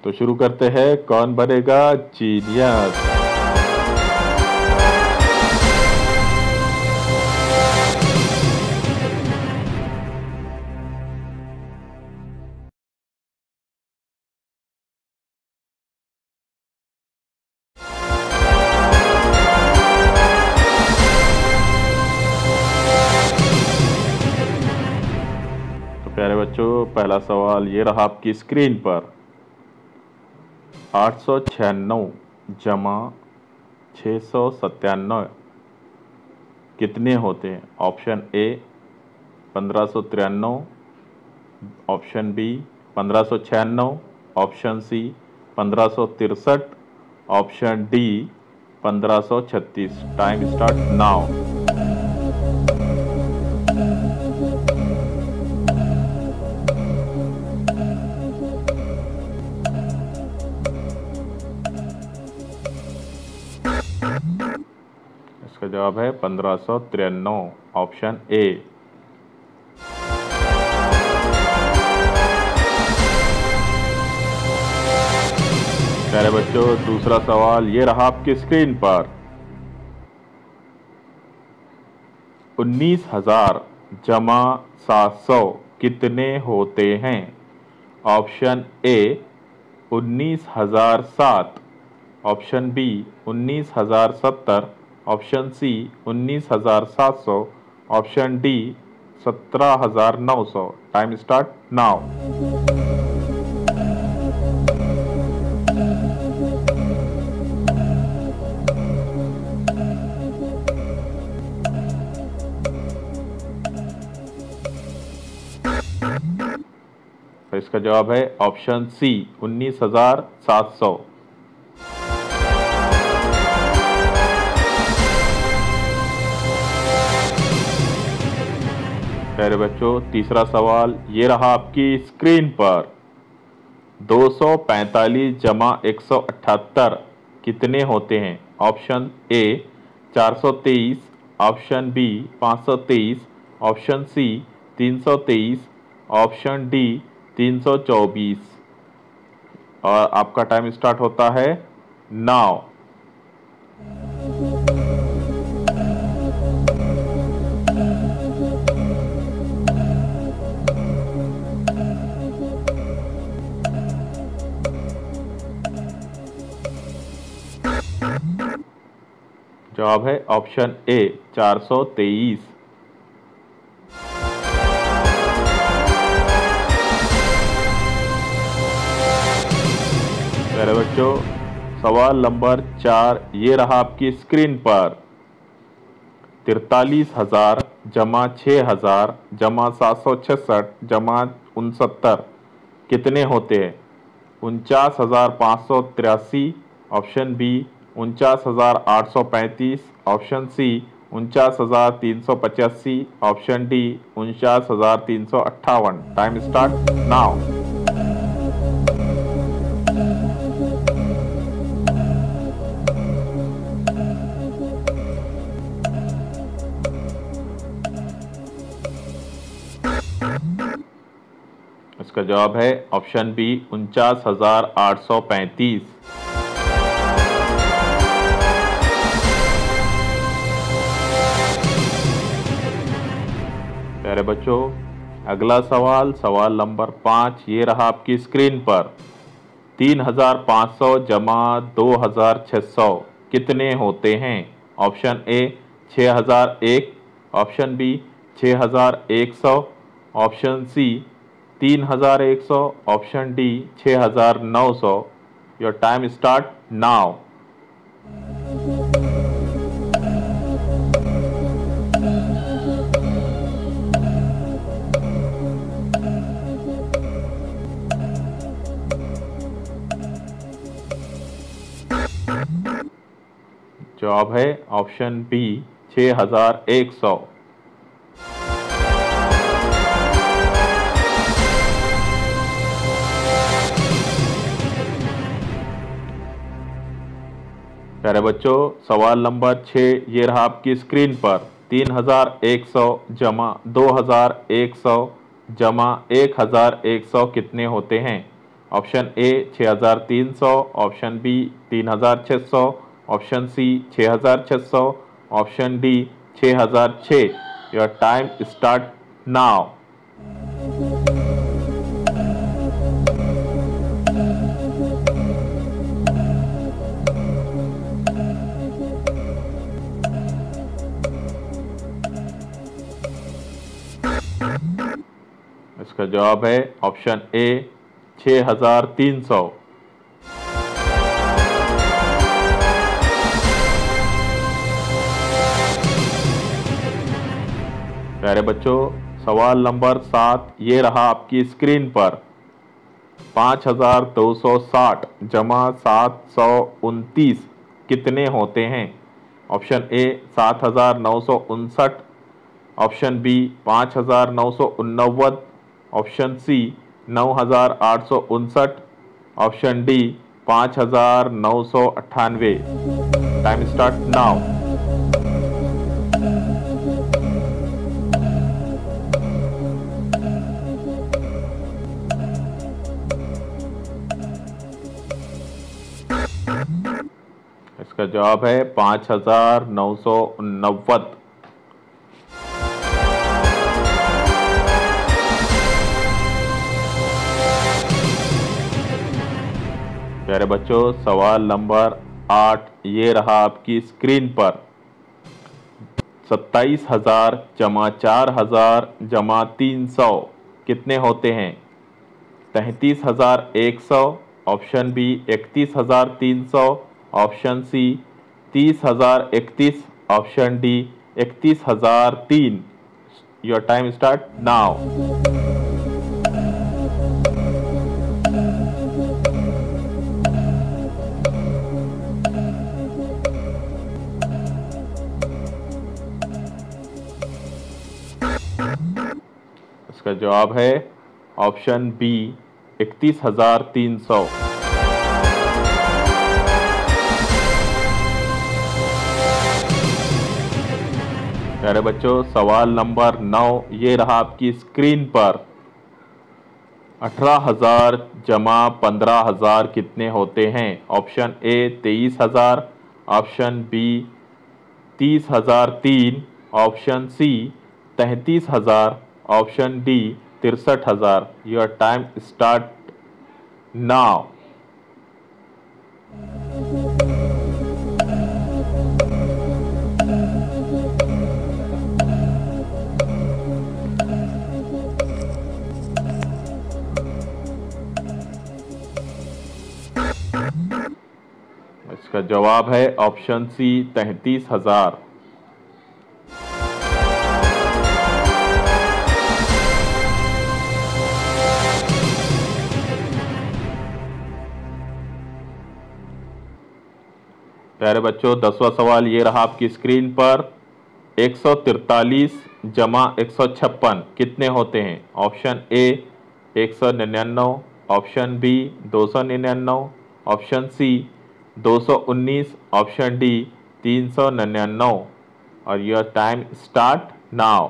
तो शुरू करते हैं, कौन बनेगा जीनियस। प्यारे बच्चों, पहला सवाल ये रहा आपकी स्क्रीन पर। 896 जमा 697 कितने होते हैं? Option A 1593, option B 1596, option C 1563, option D 1536। Time start now. इसका जवाब है 1593, ऑप्शन ए। प्यारे बच्चों, दूसरा सवाल ये रहा आपकी स्क्रीन पर। 19,000 जमा 700 कितने होते हैं? Option A 19,007, option B 19,070, option C 19,700, option D 17,900। Time start now. तो इसका जवाब है ऑप्शन सी 19,700। प्यारे बच्चों, तीसरा सवाल ये रहा आपकी स्क्रीन पर। 245 जमा 178 कितने होते हैं? Option A 423, option B 523, option C 323, option D 324। और आपका टाइम स्टार्ट होता है नाउ। जवाब है ऑप्शन ए 423। प्यारे बच्चों, सवाल नंबर 4 ये रहा आपकी स्क्रीन पर। 43,000 जमा 6,000 जमा 766 जमा 69 कितने होते हैं? 49,583, option B 49,835, option C 49,385, option D 49,358। Time start now. इसका जवाब है ऑप्शन बी 49,835। प्यारे बच्चों, अगला सवाल, सवाल नंबर 5 ये रहा आपकी स्क्रीन पर। 3,500 जमा 2,600 कितने होते हैं? Option A 6,001, option B 6,100, option C 3,100, option D 6,900। Your time start now. जवाब है ऑप्शन बी 6,100। प्यारे बच्चों, सवाल नंबर 6 ये रहा आपकी स्क्रीन पर। 3,100 जमा 2,100 जमा 1,100 कितने होते हैं? Option A 6300, option B 3600, option C 6600, option D 6006। Your time start now. इसका जवाब है ऑप्शन ए 6300। प्यारे बच्चों, सवाल नंबर 7 ये रहा आपकी स्क्रीन पर। 5260 जमा 729 कितने होते हैं? Option A 7959, option B 5989, option C 9859, option D 5998। Time start now. इसका जवाब है 5989। प्यारे बच्चों, सवाल नंबर 8 ये रहा आपकी स्क्रीन पर। 27,000 जमा 4,000 जमा 300 कितने होते हैं? 33,100, option B 31,300, option C 30,031, option D 31,003। Your time start now. इसका जवाब है ऑप्शन बी 31,300। प्यारे बच्चों, सवाल नंबर 9 ये रहा आपकी स्क्रीन पर। 18,000 जमा 15,000 कितने होते हैं? Option A 23,000, option B 30,003, option C 33,000, option D 63,000। Your time start now. इसका जवाब है ऑप्शन सी 33,000। प्यारे बच्चों, 10वां सवाल ये रहा आपकी स्क्रीन पर। 143 जमा 156 कितने होते हैं? Option A 199, option B 299, option C 219, option D 399। और योर टाइम स्टार्ट नाउ।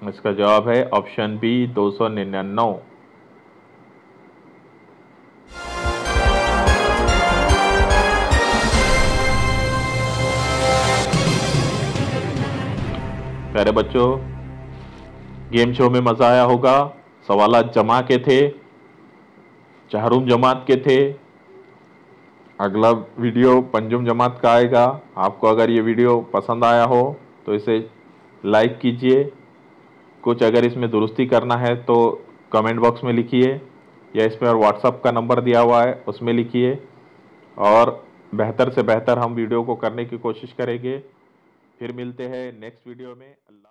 इसका जवाब है ऑप्शन बी 299। प्यारे बच्चों, गेम शो में मजा आया होगा। सवालात जमा के थे, चारूम जमात के थे। अगला वीडियो पंजुम जमात का आएगा। आपको अगर ये वीडियो पसंद आया हो तो इसे लाइक कीजिए। कुछ अगर इसमें दुरुस्ती करना है तो कमेंट बॉक्स में लिखिए, या इसमें और व्हाट्सएप का नंबर दिया हुआ है उसमें लिखिए, और बेहतर से बेहतर हम वीडियो को करने की कोशिश करेंगे। फिर मिलते हैं नेक्स्ट वीडियो में। अल्लाह।